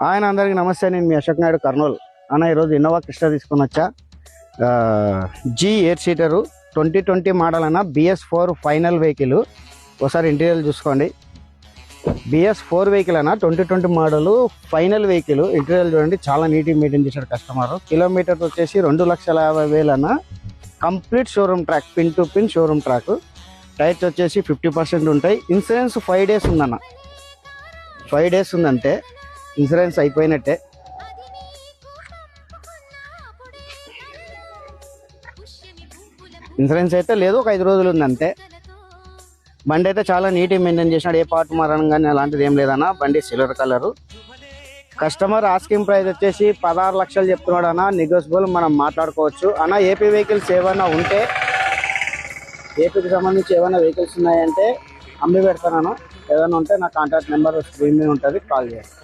ఆయన అందరికీ నమస్తే. నేను మీ అశోక్ నాయుడు కర్నూలు అన్న. ఈరోజు ఇన్నోవా క్రిస్టా తీసుకొని వచ్చా. G8 సీటరు 2020 మోడల్ అన్న. BS4 final vehicle. ఒకసారి ఇంటీరియర్ చూసుకోండి. BS4 వెహికల్ అన్న, 2020 మోడల్ ఫైనల్ వెహికల్. ఇంటీరియర్ చూడండి, చాలా నీట్గా మెయింటైన్ చేశాడు కస్టమర్. కిలోమీటర్ వచ్చేసి 2,50,000 అన్న. Complete showroom track, pin to pin showroom track. Tyres వచ్చేసి 50% ఉంటాయి. ఇన్సూరెన్స్ 5 days ఉందన్న. 5 days ఉందంటే ఇన్సూరెన్స్ అయిపోయినట్టే. ఇన్సూరెన్స్ అయితే లేదు, ఒక 5 రోజులు ఉందంతే. బండి అయితే చాలా నీట్గా మెయింటైన్ చేసినాడు. ఏ పార్ట్ మారడం కానీ అలాంటిది ఏం లేదన్న. బండి silver colour. Customer asking price వచ్చేసి 16 లక్షలు చెప్తున్నాడు అన్న. నెగోషియబుల్ మనం మాట్లాడుకోవచ్చు అన్న. ఏపీ వెహికల్స్ ఏమైనా ఉంటే, ఏపీకి సంబంధించి ఏమైనా వెహికల్స్ ఉన్నాయంటే అమ్మి పెడతాను. ఏదైనా ఉంటే నా కాంటాక్ట్ నెంబర్ స్క్రీన్ మీద ఉంటుంది, కాల్ చేయండి.